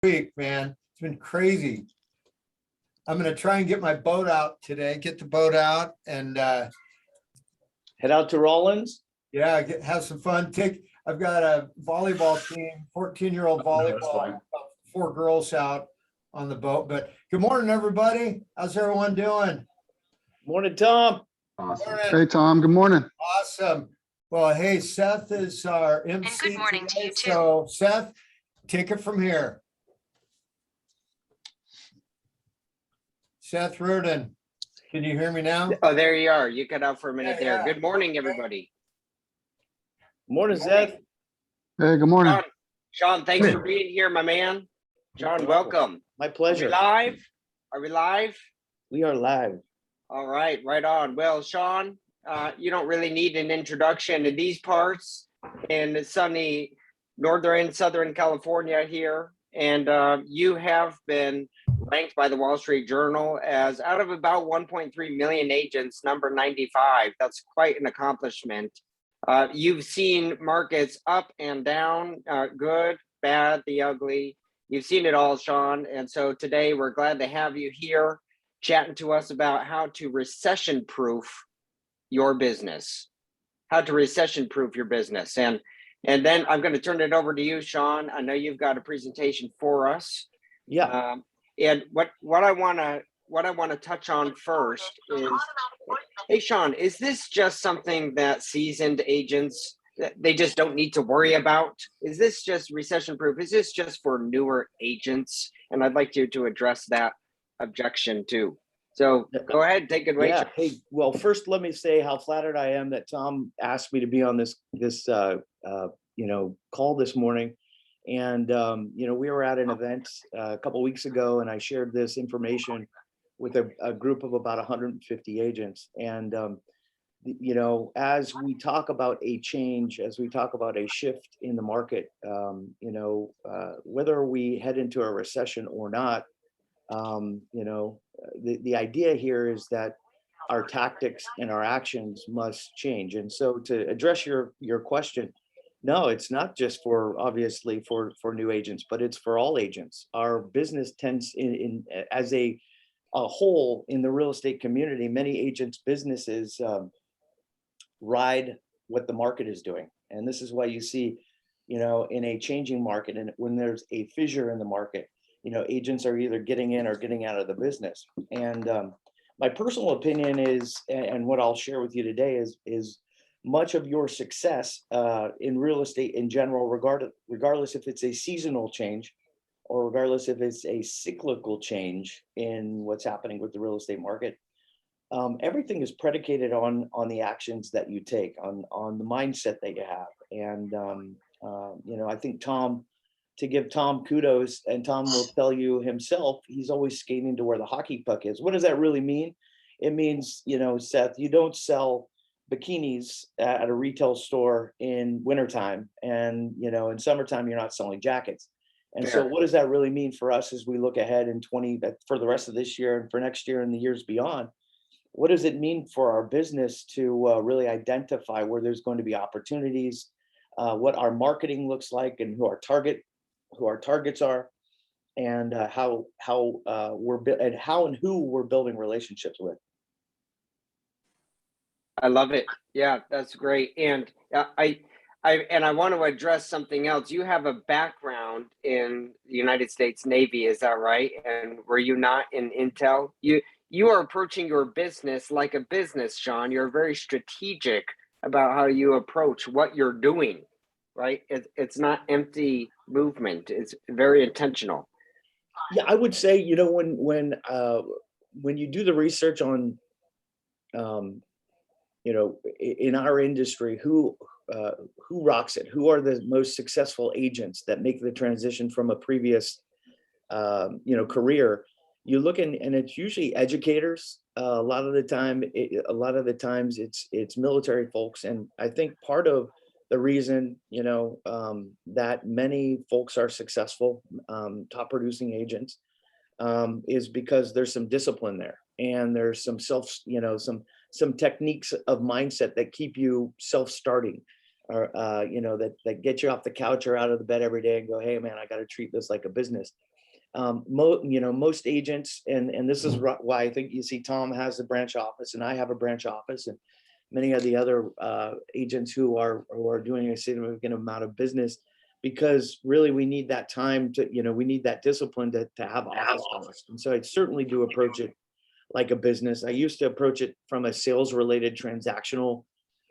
week, man. It's been crazy. I'm gonna try and get my boat out today, get the boat out and Head out to Rollins. yeah, have some fun. I've got a volleyball team, 14-year-old volleyball, about 4 girls out on the boat. But good morning, everybody. How's everyone doing? Morning, Tom. Awesome. Morning. Hey, Tom, good morning. Awesome. Well, hey, Seth is our MC. And good morning to today. you too. So Seth, take it from here. Seth Rudin, can you hear me now? Oh, there you are. You cut out for a minute Yeah, there. yeah. Good morning, everybody. Morning, Seth. Hey, good morning. Sean, thanks for being here, my man. Sean, welcome. My Are we pleasure. live? Are we live? We are live. All right, right on. Well, Sean, you don't really need an introduction in these parts in sunny northern Southern California here. And you have been ranked by the Wall Street Journal as out of about 1.3 million agents, number 95. That's quite an accomplishment. You've seen markets up and down, good, bad, the ugly. You've seen it all, Sean. And so today we're glad to have you here chatting to us about how to recession proof your business, how to recession proof your business. And then I'm going to turn it over to you, Sean. I know you've got a presentation for us. Yeah. And what I want to touch on first is, hey, Sean, is this just something that seasoned agents, they just don't need to worry about? Is this just recession proof? Is this just for newer agents? And I'd like you to address that objection too. So go ahead, take it away. Yeah. Sean. Hey, well, first, let me say how flattered I am that Tom asked me to be on this call this morning. And we were at an event a couple of weeks ago, and I shared this information with a group of about 150 agents. And as we talk about a change, as we talk about a shift in the market, whether we head into a recession or not, the idea here is that our tactics and our actions must change. And so to address your question, no, it's not just obviously for new agents, but it's for all agents. Our business tends as a whole in the real estate community, many agents' businesses ride what the market is doing. And this is why you see, in a changing market, and when there's a fissure in the market, agents are either getting in or getting out of the business. And my personal opinion is, and what I'll share with you today is much of your success in real estate in general, regardless if it's a seasonal change or regardless if it's a cyclical change in what's happening with the real estate market, everything is predicated on the actions that you take, on the mindset that you have. And I think to give Tom kudos, and Tom will tell you himself, he's always skating to where the hockey puck is. What does that really mean? It means, Seth, you don't sell bikinis at a retail store in wintertime, and in summertime you're not selling jackets. And Fair. So what does that really mean for us as we look ahead for the rest of this year and for next year and the years beyond? What does it mean for our business to really identify where there's going to be opportunities, what our marketing looks like, and who our targets are, and how and who we're building relationships with? I love it. Yeah, that's great. And I want to address something else. You have a background in the United States Navy, is that right? And were you not in Intel? You are approaching your business like a business, Sean. You're very strategic about how you approach what you're doing, right? It's not empty movement. It's very intentional. Yeah, I would say, when you do the research on, in our industry, who rocks it, who are the most successful agents that make the transition from a previous, career, you look and it's usually educators. A lot of the times it's military folks. And I think part of the reason, that many folks are successful, top producing agents, is because there's some discipline there, and there's some some techniques of mindset that keep you self-starting, or that get you off the couch or out of the bed every day and go, hey man, I got to treat this like a business. Most agents, and this is why I think you see Tom has a branch office and I have a branch office, and many of the other agents who are doing a significant amount of business, because really we need that time to, we need that discipline to have office hours. And so I certainly do approach it like a business. I used to approach it from a sales related transactional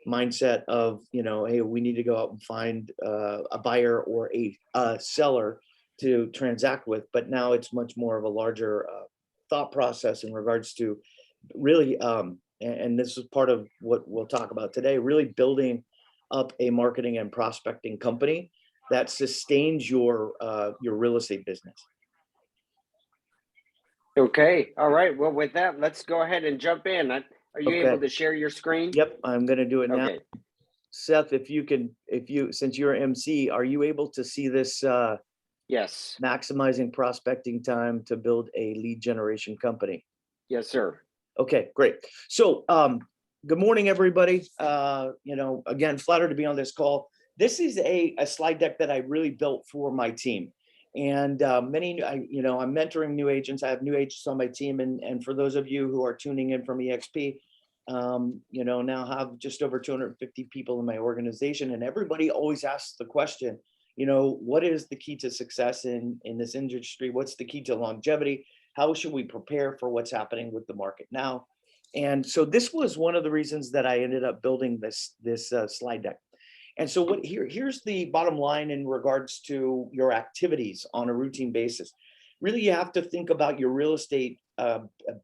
mindset of, hey, we need to go out and find a buyer or a seller to transact with. But now it's much more of a larger thought process in regards to really, and this is part of what we'll talk about today, really building up a marketing and prospecting company that sustains your real estate business. Okay. All right. Well, with that, let's go ahead and jump in. Are you Okay. able to share your screen? Yep, I'm going to do it now. Okay. Seth, since you're MC, are you able to see this Yes. maximizing prospecting time to build a lead generation company? Yes, sir. Okay, great. So good morning, everybody. Again, flattered to be on this call. This is a slide deck that I really built for my team. And I'm mentoring new agents. I have new agents on my team. And for those of you who are tuning in from EXP, now have just over 250 people in my organization. And everybody always asks the question, what is the key to success in this industry? What's the key to longevity? How should we prepare for what's happening with the market now? And so this was one of the reasons that I ended up building this slide deck. And so here's the bottom line in regards to your activities on a routine basis. Really, you have to think about your real estate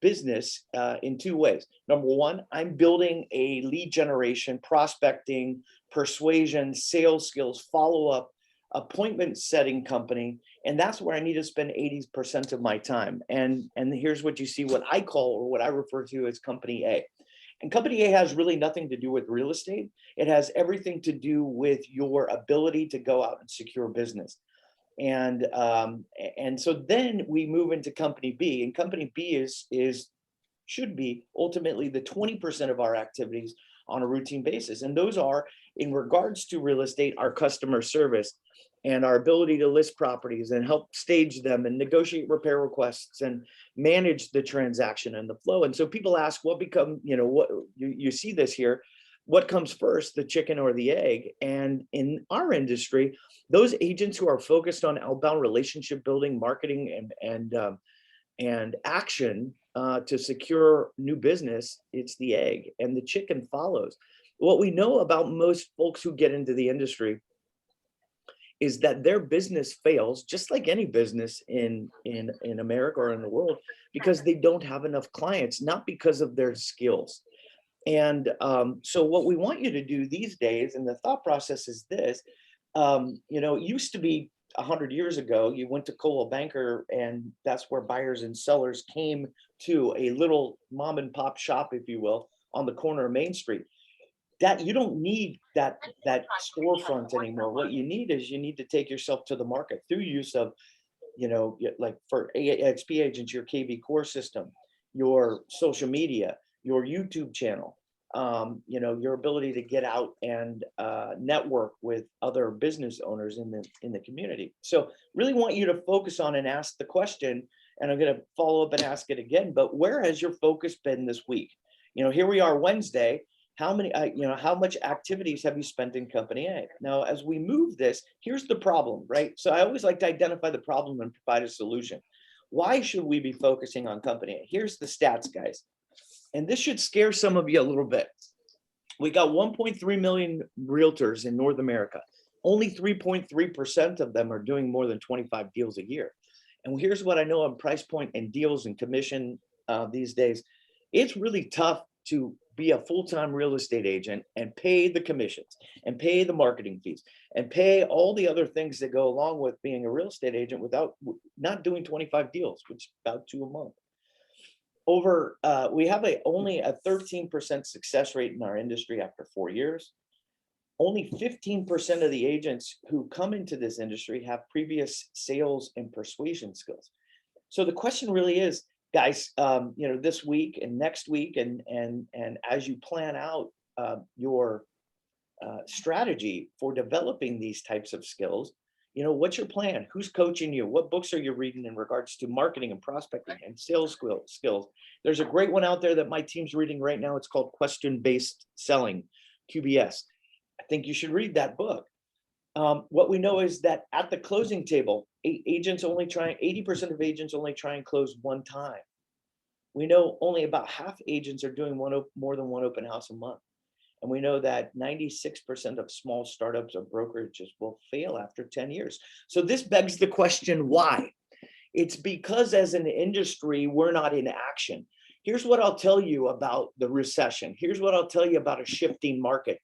business in two ways. Number one, I'm building a lead generation, prospecting, persuasion, sales skills, follow-up, appointment setting company. And that's where I need to spend 80% of my time. And here's what you see, what I call, or what I refer to as Company A. And Company A has really nothing to do with real estate. It has everything to do with your ability to go out and secure business. And so then we move into Company B, and Company B should be ultimately the 20% of our activities on a routine basis. And those are, in regards to real estate, our customer service and our ability to list properties and help stage them and negotiate repair requests and manage the transaction and the flow. And so people ask, what you see this here, what comes first, the chicken or the egg? And in our industry, those agents who are focused on outbound relationship building, marketing, and action to secure new business, it's the egg, and the chicken follows. What we know about most folks who get into the industry is that their business fails, just like any business in America or in the world, because they don't have enough clients, not because of their skills. And so what we want you to do these days, and the thought process is this, it used to be 100 years ago, you went to Coldwell Banker, and that's where buyers and sellers came to a little mom and pop shop, if you will, on the corner of Main Street. That you don't need that storefront anymore. What you need is you need to take yourself to the market through use of, like for EXP agents, your KV core system, your social media, your YouTube channel, your ability to get out and network with other business owners in the community. So really want you to focus on and ask the question, and I'm going to follow up and ask it again, but where has your focus been this week? Here we are Wednesday. How much activities have you spent in Company A? Now, as we move this, here's the problem, right? So I always like to identify the problem and provide a solution. Why should we be focusing on Company A? Here's the stats, guys. And this should scare some of you a little bit. We got 1.3 million realtors in North America. Only 3.3% of them are doing more than 25 deals a year. And here's what I know on price point and deals and commission these days. It's really tough to be a full-time real estate agent and pay the commissions and pay the marketing fees and pay all the other things that go along with being a real estate agent without not doing 25 deals, which is about 2 a month. We have only a 13% success rate in our industry after 4 years. Only 15% of the agents who come into this industry have previous sales and persuasion skills. So the question really is, guys, this week and next week, and as you plan out your strategy for developing these types of skills, What's your plan? Who's coaching you? What books are you reading in regards to marketing and prospecting and sales skills? There's a great one out there that my team's reading right now. It's called Question-Based Selling, QBS. I think you should read that book. What we know is that at the closing table, 80% of agents only try and close one time. We know only about half agents are doing more than one open house a month. And we know that 96% of small startups or brokerages will fail after 10 years. So this begs the question, why? It's because as an industry, we're not in action. Here's what I'll tell you about the recession. Here's what I'll tell you about a shifting market.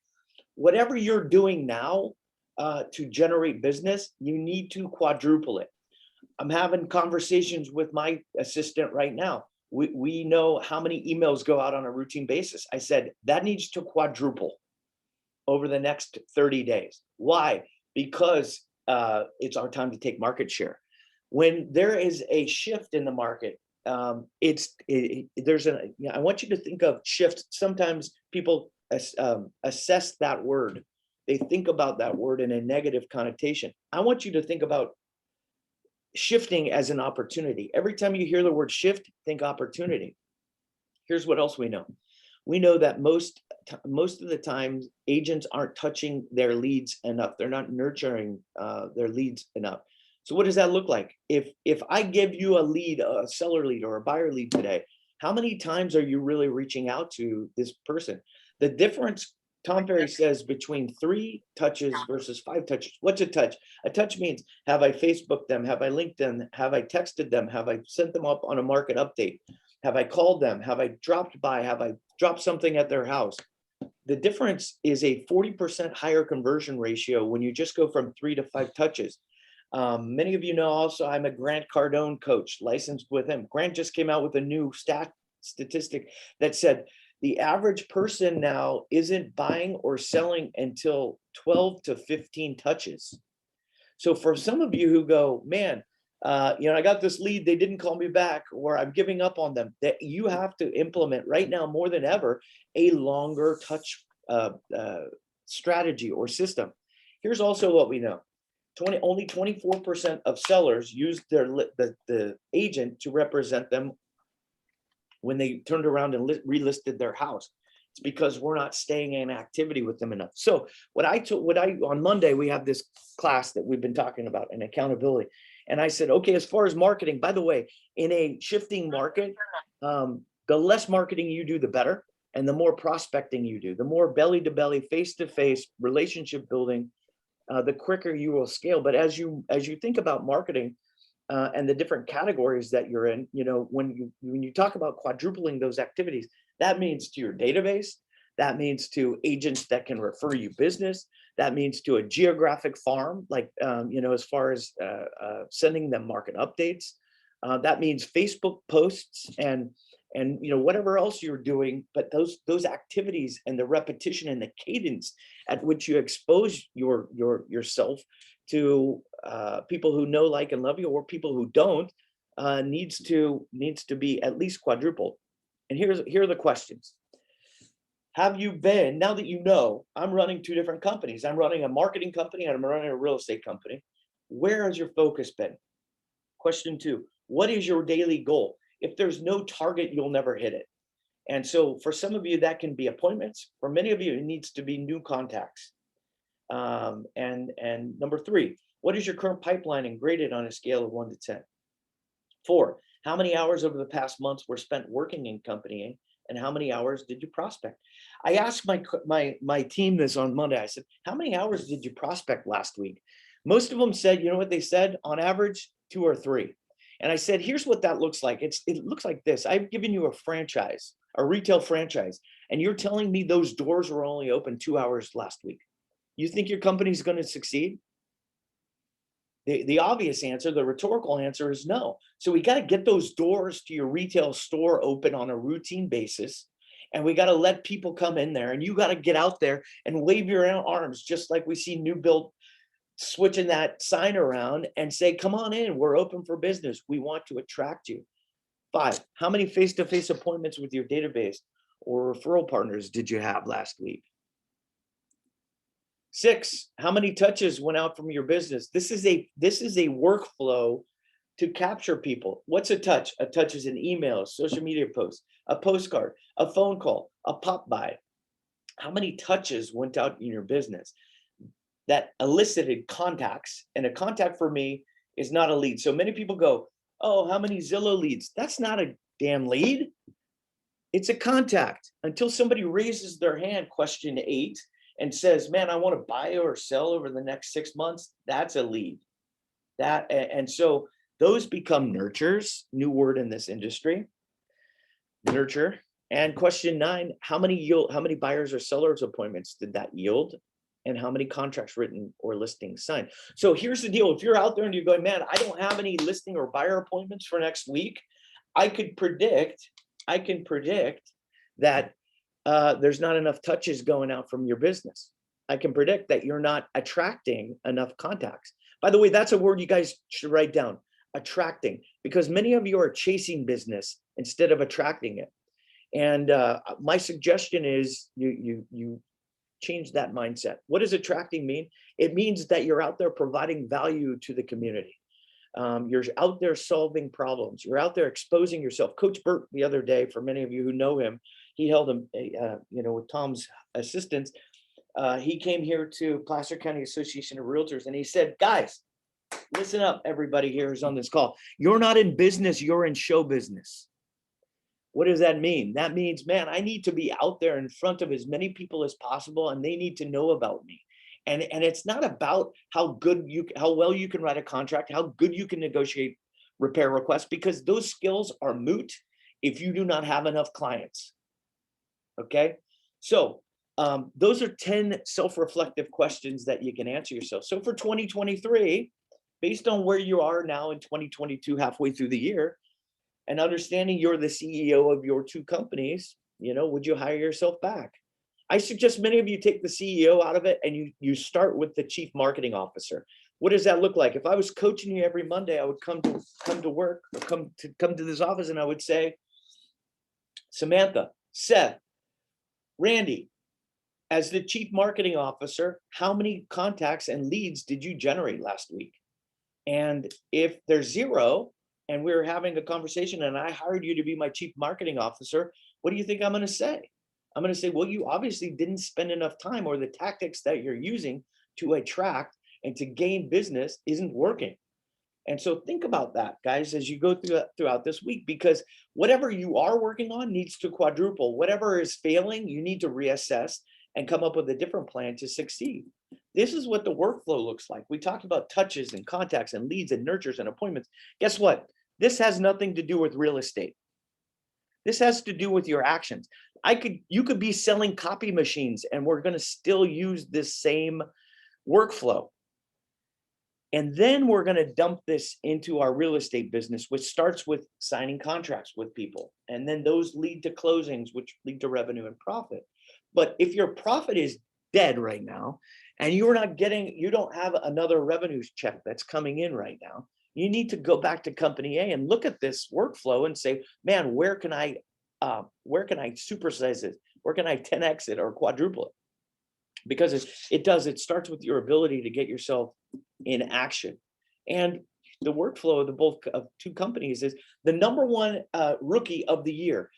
Whatever you're doing now to generate business, you need to quadruple it. I'm having conversations with my assistant right now. We know how many emails go out on a routine basis. I said, that needs to quadruple over the next 30 days. Why? Because it's our time to take market share. When there is a shift in the market, I want you to think of shift. Sometimes people assess that word. They think about that word in a negative connotation. I want you to think about shifting as an opportunity. Every time you hear the word shift, think opportunity. Here's what else we know. We know that most of the time agents aren't touching their leads enough. They're not nurturing their leads enough. So what does that look like? If I give you a lead, a seller lead or a buyer lead today, how many times are you really reaching out to this person? The difference, Tom Ferry says, between 3 touches versus 5 touches. What's a touch? A touch means, have I Facebooked them? Have I linked them? Have I texted them? Have I sent them up on a market update? Have I called them? Have I dropped by? Have I dropped something at their house? The difference is a 40% higher conversion ratio when you just go from 3 to 5 touches. Many of you know also I'm a Grant Cardone coach, licensed with him. Grant just came out with a new statistic that said the average person now isn't buying or selling until 12 to 15 touches. So for some of you who go, man, I got this lead, they didn't call me back, or I'm giving up on them, that you have to implement right now more than ever a longer touch strategy or system. Here's also what we know. Only 24% of sellers used the agent to represent them when they turned around and relisted their house. It's because we're not staying in activity with them enough. So on Monday, we have this class that we've been talking about in accountability. And I said, okay, as far as marketing, by the way, in a shifting market, the less marketing you do, the better. And the more prospecting you do, the more belly to belly, face to face relationship building, the quicker you will scale. But as you think about marketing, and the different categories that you're in, when you talk about quadrupling those activities, that means to your database, that means to agents that can refer you business, that means to a geographic farm, like, as far as sending them market updates, that means Facebook posts and whatever else you're doing. But those activities and the repetition and the cadence at which you expose yourself to people who know, like, and love you, or people who don't, needs to be at least quadrupled. And here are the questions. Have you been, now that you know, I'm running 2 different companies. I'm running a marketing company and I'm running a real estate company. Where has your focus been? Question 2, what is your daily goal? If there's no target, you'll never hit it. And so for some of you, that can be appointments. For many of you, it needs to be new contacts. And number 3, what is your current pipeline and graded on a scale of 1 to 10? 4, how many hours over the past months were spent working in company, and how many hours did you prospect? I asked my team this on Monday. I said, how many hours did you prospect last week? Most of them said, you know what they said? On average, 2 or 3. And I said, here's what that looks like. It looks like this. I've given you a franchise, a retail franchise, and you're telling me those doors were only open 2 hours last week. You think your company's going to succeed? The obvious answer, the rhetorical answer, is no. So we got to get those doors to your retail store open on a routine basis. And we got to let people come in there, and you got to get out there and wave your arms, just like we see New Build switching that sign around and say, come on in, we're open for business. We want to attract you. 5, how many face-to-face appointments with your database or referral partners did you have last week? 6, how many touches went out from your business? This is a workflow to capture people. What's a touch? A touch is an email, a social media post, a postcard, a phone call, a pop by. How many touches went out in your business that elicited contacts? And a contact for me is not a lead. So many people go, oh, how many Zillow leads? That's not a damn lead. It's a contact. Until somebody raises their hand, question 8, and says, man, I want to buy or sell over the next 6 months, that's a lead. And so those become nurtures, new word in this industry, nurture. And question 9, how many buyers or sellers appointments did that yield? And how many contracts written or listings signed? So here's the deal. If you're out there and you're going, man, I don't have any listing or buyer appointments for next week, I can predict that there's not enough touches going out from your business. I can predict that you're not attracting enough contacts. By the way, that's a word you guys should write down, attracting, because many of you are chasing business instead of attracting it. And my suggestion is you change that mindset. What does attracting mean? It means that you're out there providing value to the community. You're out there solving problems. You're out there exposing yourself. Coach Burt, the other day, for many of you who know him, he held with Tom's assistance. He came here to Placer County Association of Realtors, and he said, guys, listen up, everybody here who's on this call. You're not in business, you're in show business. What does that mean? That means, man, I need to be out there in front of as many people as possible, and they need to know about me. And it's not about how well you can write a contract, how good you can negotiate repair requests, because those skills are moot if you do not have enough clients. Okay, so those are 10 self-reflective questions that you can answer yourself. So for 2023, based on where you are now in 2022, halfway through the year, and understanding you're the CEO of your 2 companies, would you hire yourself back? I suggest many of you take the CEO out of it and you start with the chief marketing officer. What does that look like? If I was coaching you every Monday, I would come to work, or come to this office, and I would say, Samantha, Seth, Randy, as the chief marketing officer, how many contacts and leads did you generate last week? And if there's 0, and we're having a conversation and I hired you to be my chief marketing officer, what do you think I'm going to say? I'm going to say, well, you obviously didn't spend enough time, or the tactics that you're using to attract and to gain business isn't working. And so think about that, guys, as you go throughout this week, because whatever you are working on needs to quadruple. Whatever is failing, you need to reassess and come up with a different plan to succeed. This is what the workflow looks like. We talked about touches and contacts and leads and nurtures and appointments. Guess what? This has nothing to do with real estate. This has to do with your actions. You could be selling copy machines, and we're going to still use this same workflow. And then we're going to dump this into our real estate business, which starts with signing contracts with people. And then those lead to closings, which lead to revenue and profit. But if your profit is dead right now, and you don't have another revenue check that's coming in right now, you need to go back to company A and look at this workflow and say, man, where can I supersize it? Where can I 10x it or quadruple it? Because it starts with your ability to get yourself in action. And the workflow of the both of 2 companies is the number 1 rookie of the year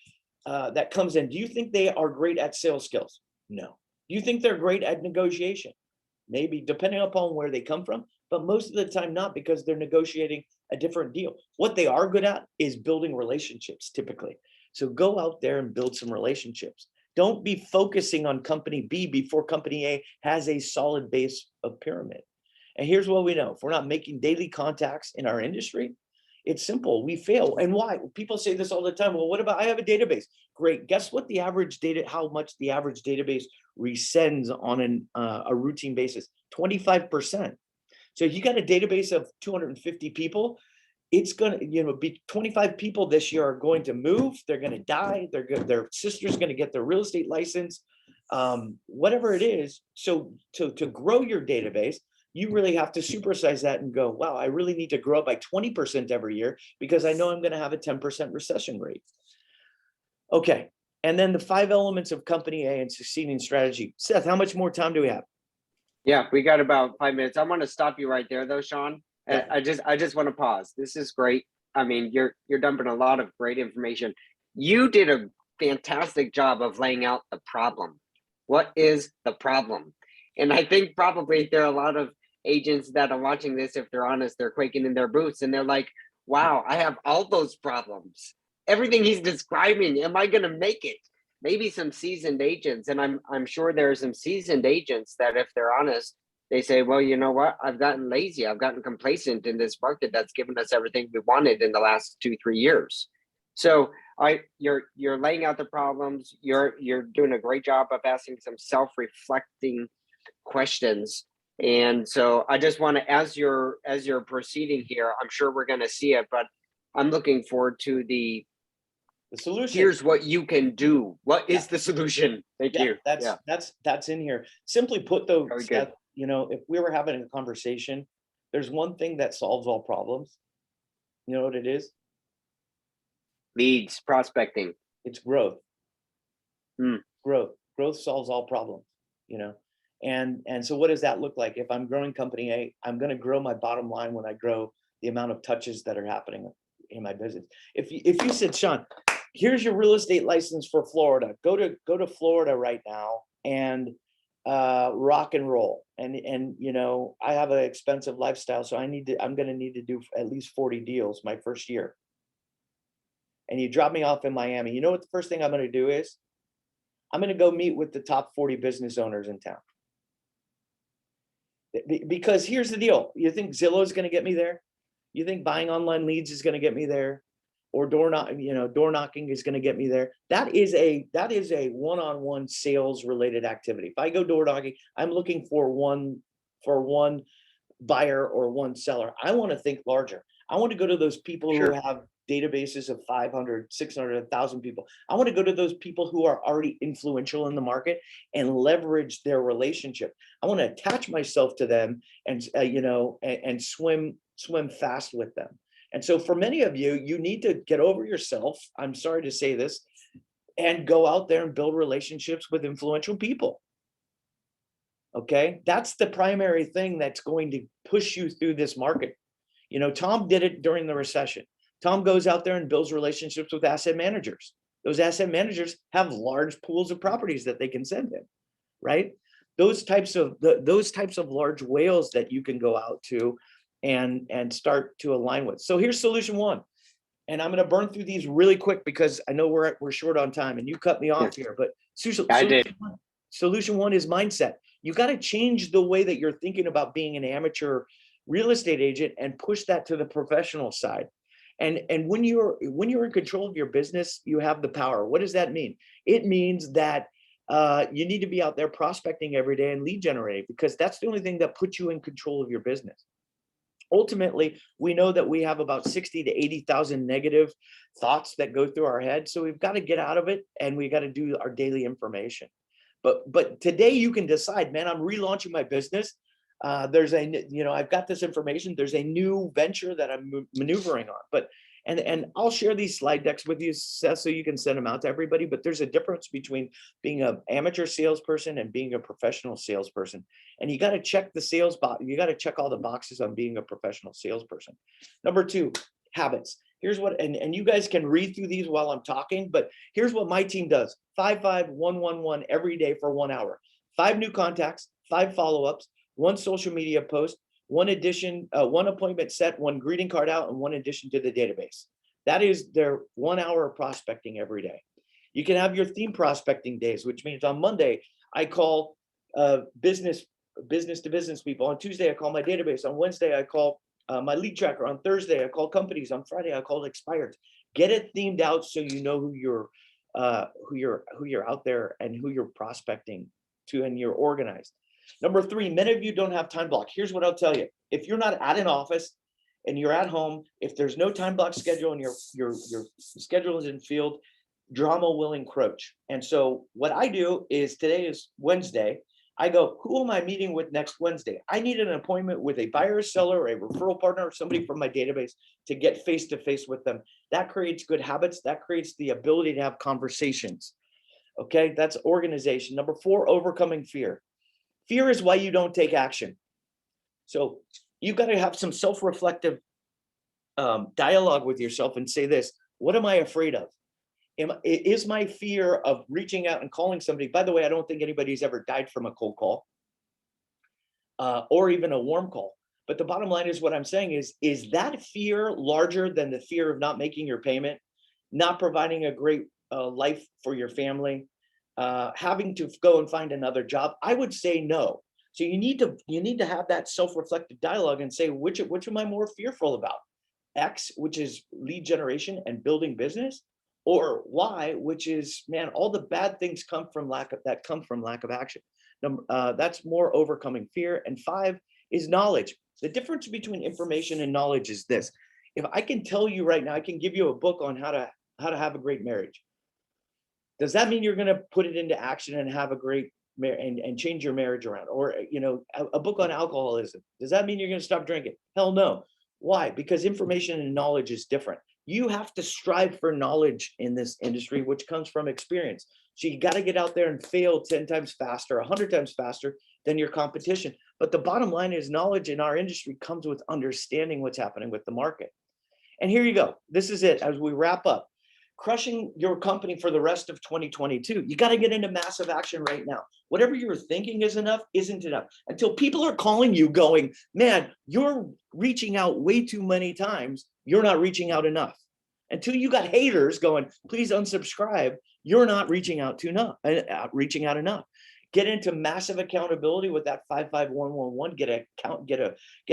that comes in. Do you think they are great at sales skills? No. Do you think they're great at negotiation? Maybe, depending upon where they come from, but most of the time not, because they're negotiating a different deal. What they are good at is building relationships, typically. So go out there and build some relationships. Don't be focusing on company B before company A has a solid base of pyramid. And here's what we know. If we're not making daily contacts in our industry, it's simple. We fail. And why? People say this all the time. Well, what about, I have a database. Great. Guess what how much the average database resends on a routine basis? 25%. So you got a database of 250 people. It's going to, be 25 people this year are going to move. They're going to die. Their sister's going to get their real estate license, whatever it is. So to grow your database, you really have to supersize that and go, wow, I really need to grow by 20% every year, because I know I'm going to have a 10% recession rate. Okay. And then the 5 elements of company A and succeeding strategy. Seth, how much more time do we have? Yeah, we got about 5 minutes. I want to stop you right there though, Sean. And Yeah. I just want to pause. This is great. I mean, you're dumping a lot of great information. You did a fantastic job of laying out the problem. What is the problem? And I think probably there are a lot of agents that are watching this, if they're honest, they're quaking in their boots and they're like, wow, I have all those problems. Everything he's describing, am I gonna make it? Maybe some seasoned agents, and I'm sure there are some seasoned agents that if they're honest, they say, well, you know what, I've gotten lazy, I've gotten complacent in this market that's given us everything we wanted in the last 2-3 years. So you're laying out the problems, you're doing a great job of asking some self-reflecting questions. And so I just want to, as you're proceeding here, I'm sure we're going to see it, but I'm looking forward to the solution. here's what you can do. What is the solution? Thank you. That's in here. Simply put, though, Very good. Seth, you know, if we were having a conversation, there's one thing that solves all problems. You know what it is? Leads, prospecting. It's growth. Hmm. Growth solves all problems, you know. And so what does that look like? If I'm growing company A, I'm going to grow my bottom line when I grow the amount of touches that are happening in my business. If you said, Sean, here's your real estate license for Florida, go to Florida right now and rock and roll. And you know, I have an expensive lifestyle, so I'm going to need to do at least 40 deals my first year. And you drop me off in Miami. You know what the first thing I'm going to do is? I'm going to go meet with the top 40 business owners in town. Because here's the deal. You think Zillow is going to get me there? You think buying online leads is going to get me there? Or door knocking is going to get me there? That is a one-on-one sales related activity. If I go door knocking, I'm looking for one buyer or one seller. I want to think larger. I want to go to those people Sure. who have databases of 500, 600, 1,000 people. I want to go to those people who are already influential in the market and leverage their relationship. I want to attach myself to them and and swim fast with them. And so for many of you, you need to get over yourself. I'm sorry to say this, and go out there and build relationships with influential people. Okay, that's the primary thing that's going to push you through this market. You know, Tom did it during the recession. Tom goes out there and builds relationships with asset managers. Those asset managers have large pools of properties that they can send him, right? Those types of large whales that you can go out to and start to align with. So here's solution one. And I'm going to burn through these really quick because I know we're short on time and you cut me off here, but solution one is mindset. You got to change the way that you're thinking about being an amateur real estate agent and push that to the professional side. And when you're in control of your business, you have the power. What does that mean? It means that you need to be out there prospecting every day and lead generating, because that's the only thing that puts you in control of your business. Ultimately, we know that we have about 60 to 80,000 negative thoughts that go through our head. So we've got to get out of it and we got to do our daily information. But today you can decide, man, I'm relaunching my business. I've got this information. There's a new venture that I'm maneuvering on, and I'll share these slide decks with you, Seth, so you can send them out to everybody. But there's a difference between being an amateur salesperson and being a professional salesperson. And you got to check the sales box. You got to check all the boxes on being a professional salesperson. Number two, habits. Here's what, and you guys can read through these while I'm talking, but here's what my team does. 5-5-1-1-1 every day for 1 hour. 5 new contacts, 5 follow-ups, 1 social media post, 1 appointment set, 1 greeting card out, and 1 addition to the database. That is their 1 hour of prospecting every day. You can have your theme prospecting days, which means on Monday, I call business to business people. On Tuesday, I call my database. On Wednesday, I call my lead tracker. On Thursday, I call companies. On Friday, I call expireds. Get it themed out so you know who you're out there and who you're prospecting to, and you're organized. Number 3, many of you don't have time block. Here's what I'll tell you. If you're not at an office and you're at home, if there's no time block schedule and your schedule is in field, drama will encroach. And so what I do is, today is Wednesday. I go, who am I meeting with next Wednesday? I need an appointment with a buyer, seller, a referral partner, or somebody from my database to get face-to-face with them. That creates good habits. That creates the ability to have conversations. Okay, that's organization. Number 4, overcoming fear. Fear is why you don't take action. So you've got to have some self-reflective dialogue with yourself and say this: what am I afraid of? Is my fear of reaching out and calling somebody? By the way, I don't think anybody's ever died from a cold call or even a warm call. But the bottom line is, what I'm saying is that fear larger than the fear of not making your payment, not providing a great life for your family, having to go and find another job? I would say no. So you need to have that self-reflective dialogue and say, which am I more fearful about? X, which is lead generation and building business, or Y, which is, man, all the bad things come from lack of action. That's more overcoming fear. And 5 is knowledge. The difference between information and knowledge is this: if I can tell you right now, I can give you a book on how to have a great marriage. Does that mean you're going to put it into action and have a great and change your marriage around? Or, a book on alcoholism, does that mean you're going to stop drinking? Hell no. Why? Because information and knowledge is different. You have to strive for knowledge in this industry, which comes from experience. So you got to get out there and fail 10 times faster, 100 times faster than your competition. But the bottom line is, knowledge in our industry comes with understanding what's happening with the market. And here you go. This is it. As we wrap up, crushing your company for the rest of 2022, you got to get into massive action right now. Whatever you're thinking is enough isn't enough until people are calling you going, man, you're reaching out way too many times. You're not reaching out enough. Until you got haters going, please unsubscribe, you're not reaching out enough. Get into massive accountability with that 55111. Get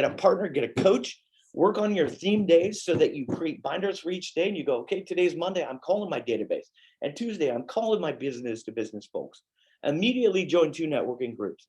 a partner, get a coach. Work on your theme days so that you create binders for each day, and you go, okay, today's Monday, I'm calling my database, and Tuesday, I'm calling my business to business folks. Immediately join 2 networking groups.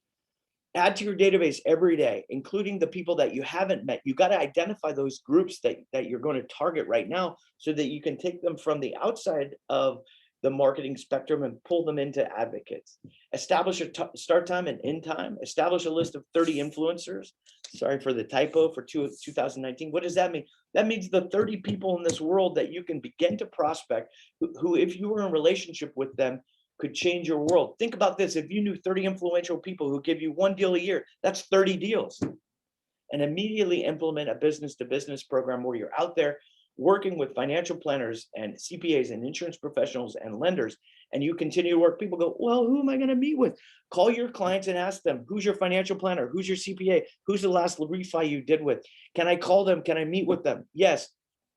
Add to your database every day, including the people that you haven't met. You got to identify those groups that you're going to target right now so that you can take them from the outside of the marketing spectrum and pull them into advocates. Establish a start time and end time. Establish a list of 30 influencers. Sorry for the typo for 2019. What does that mean? That means the 30 people in this world that you can begin to prospect who, if you were in relationship with them, could change your world. Think about this. If you knew 30 influential people who give you 1 deal a year, that's 30 deals. And immediately implement a business to business program where you're out there working with financial planners and CPAs and insurance professionals and lenders, and you continue to work. People go, well, who am I going to meet with? Call your clients and ask them, who's your financial planner? Who's your CPA? Who's the last refi you did with? Can I call them? Can I meet with them? Yes.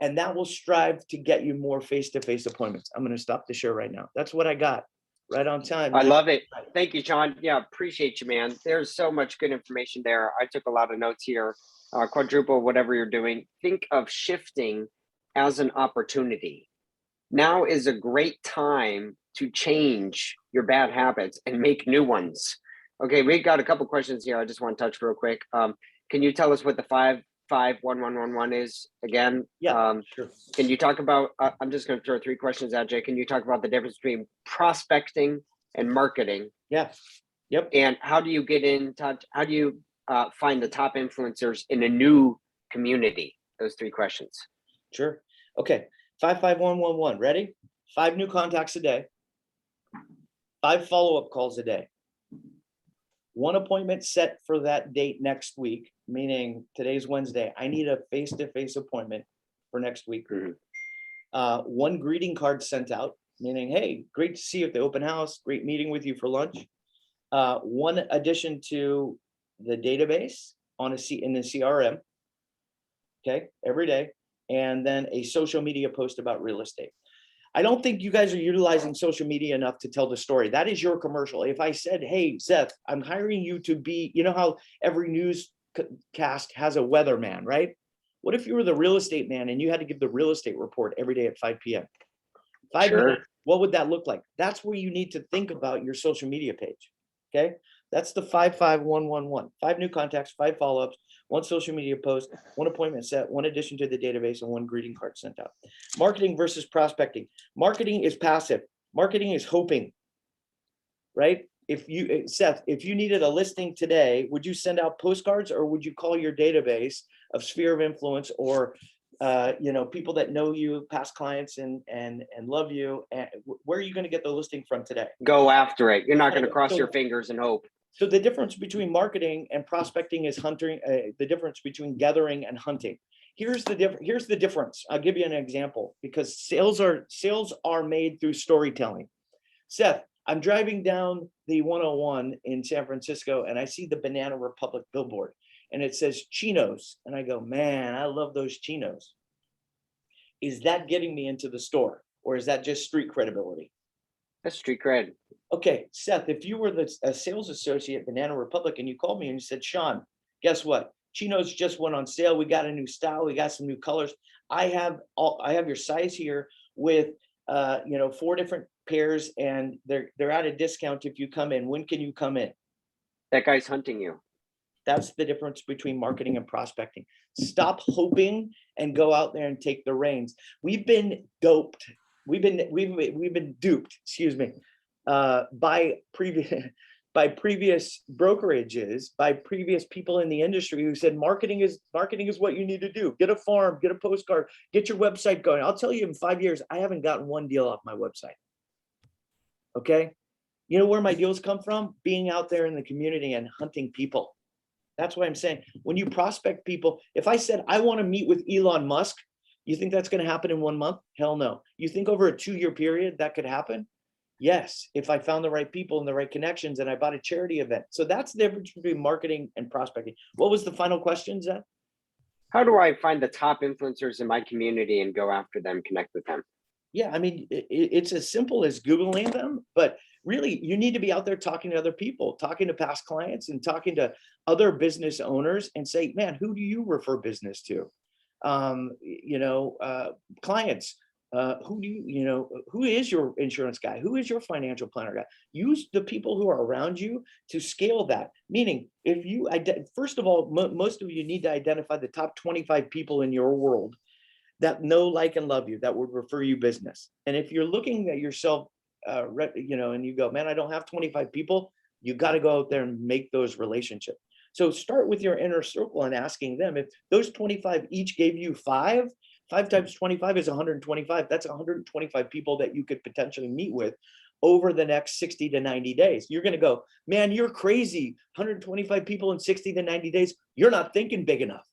And that will strive to get you more face-to-face appointments. I'm going to stop the show right now. That's what I got. Right on time. I love it. Thank you, Sean. Yeah, appreciate you, man. There's so much good information there. I took a lot of notes here. Quadruple, whatever you're doing, think of shifting as an opportunity. Now is a great time to change your bad habits and make new ones. Okay, we got a couple questions here. I just want to touch real quick. Can you tell us what the 55111 is again? Yeah, sure. Can you talk about, I'm just going to throw 3 questions at you. Can you talk about the difference between prospecting and marketing? Yeah. Yep. And how do you get in touch? How do you find the top influencers in a new community? Those 3 questions. Sure. Okay. 55111. Ready? 5 new contacts a day. 5 follow-up calls a day. 1 appointment set for that date next week, meaning today's Wednesday. I need a face-to-face appointment for next week. 1 greeting card sent out, meaning, hey, great to see you at the open house. Great meeting with you for lunch. 1 addition to the database in the CRM. Okay, every day. And then a social media post about real estate. I don't think you guys are utilizing social media enough to tell the story. That is your commercial. If I said, hey, Seth, I'm hiring you to be, you know how every newscast has a weatherman, right? What if you were the real estate man and you had to give the real estate report every day at 5 p.m.? 5 minutes, what would that look like? That's where you need to think about your social media page, okay? That's the 55111. 5 new contacts, 5 follow-ups, 1 social media post, 1 appointment set, 1 addition to the database, and 1 greeting card sent out. Marketing versus prospecting. Marketing is passive. Marketing is hoping, right? Seth, if you needed a listing today, would you send out postcards or would you call your database of sphere of influence or people that know you, past clients and love you? And where are you going to get the listing from today? Go after it. You're not going to cross your fingers and hope. So the difference between marketing and prospecting is hunting, the difference between gathering and hunting. Here's the difference. I'll give you an example, because sales are made through storytelling. Seth, I'm driving down the 101 in San Francisco and I see the Banana Republic billboard and it says chinos. And I go, man, I love those chinos. Is that getting me into the store, or is that just street credibility? That's street cred. Okay, Seth, if you were a sales associate at Banana Republic and you called me and you said, Sean, guess what? Chinos just went on sale. We got a new style. We got some new colors. I have your size here with 4 different pairs, and they're at a discount if you come in. When can you come in? That guy's hunting you. That's the difference between marketing and prospecting. Stop hoping and go out there and take the reins. We've been doped. We've been duped, excuse me, by previous brokerages, by previous people in the industry who said marketing is what you need to do. Get a farm, get a postcard, get your website going. I'll tell you, in 5 years, I haven't gotten one deal off my website. Okay. You know where my deals come from? Being out there in the community and hunting people. That's what I'm saying. When you prospect people, if I said, I want to meet with Elon Musk, you think that's going to happen in 1 month? Hell no. You think over a 2-year period that could happen? Yes, if I found the right people and the right connections and I bought a charity event. So that's the difference between marketing and prospecting. What was the final question, Zach? How do I find the top influencers in my community and go after them, connect with them? Yeah, I mean, it's as simple as Googling them, but really you need to be out there talking to other people, talking to past clients and talking to other business owners and say, man, who do you refer business to? Clients. Who is your insurance guy? Who is your financial planner guy? Use the people who are around you to scale that. Meaning, if you, first of all, most of you need to identify the top 25 people in your world that know, like, and love you, that would refer you business. And if you're looking at yourself, and you go, man, I don't have 25 people, you got to go out there and make those relationships. So start with your inner circle and asking them if those 25 each gave you 5 times 25 is 125. That's 125 people that you could potentially meet with over the next 60 to 90 days. You're going to go, man, you're crazy. 125 people in 60 to 90 days. You're not thinking big enough.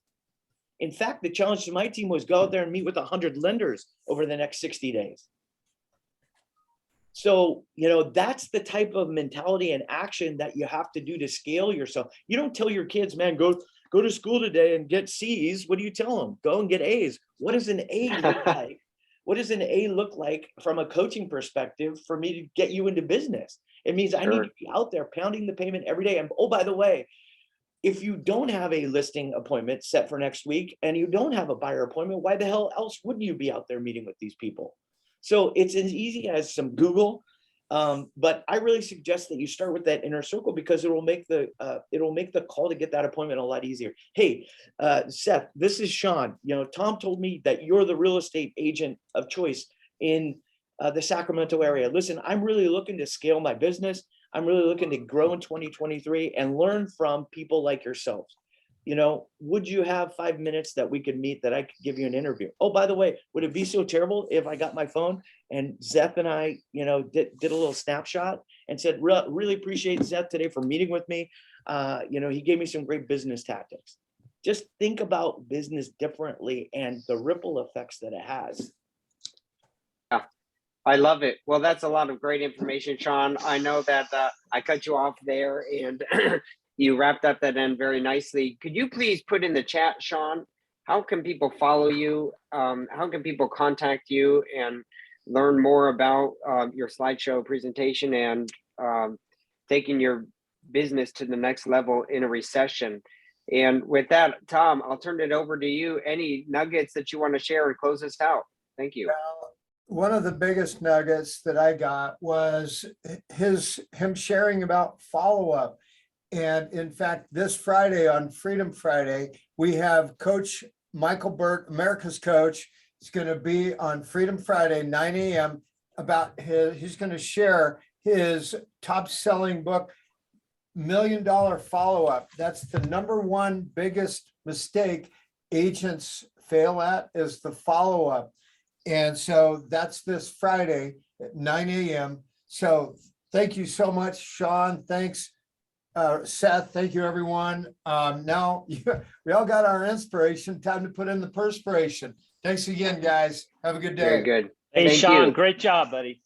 In fact, the challenge to my team was go out there and meet with 100 lenders over the next 60 days. So, that's the type of mentality and action that you have to do to scale yourself. You don't tell your kids, man, go to school today and get C's. What do you tell them? Go and get A's. What does an A look like? What does an A look like from a coaching perspective for me to get you into business? It means I need to be out there pounding the pavement every day. And oh, by the way, if you don't have a listing appointment set for next week and you don't have a buyer appointment, why the hell else wouldn't you be out there meeting with these people? So it's as easy as some Google, but I really suggest that you start with that inner circle because it will make the call to get that appointment a lot easier. Hey, Seth, this is Sean. Tom told me that you're the real estate agent of choice in the Sacramento area. Listen, I'm really looking to scale my business. I'm really looking to grow in 2023 and learn from people like yourselves. Would you have 5 minutes that we could meet that I could give you an interview? Oh, by the way, would it be so terrible if I got my phone and Zeth and I, did a little snapshot and said, really appreciate Zeth today for meeting with me. He gave me some great business tactics. Just think about business differently and the ripple effects that it has. I love it. Well, that's a lot of great information, Sean. I know that I cut you off there and you wrapped up that end very nicely. Could you please put in the chat, Sean, how can people follow you? How can people contact you and learn more about your slideshow presentation and taking your business to the next level in a recession? And with that, Tom, I'll turn it over to you. Any nuggets that you want to share and close us out? Thank you. Well, one of the biggest nuggets that I got was him sharing about follow-up. And in fact, this Friday on Freedom Friday, we have Coach Michael Burt, America's Coach. He's going to be on Freedom Friday, 9 a.m. He's going to share his top selling book, $1 Million Follow-Up. That's the #1 biggest mistake agents fail at, is the follow-up. And so that's this Friday at 9 a.m. So thank you so much, Sean. Thanks, Seth, thank you, everyone. Now we all got our inspiration. Time to put in the perspiration. Thanks again, guys. Have a good day. Very good. Hey, Thank Sean, you. great job, buddy.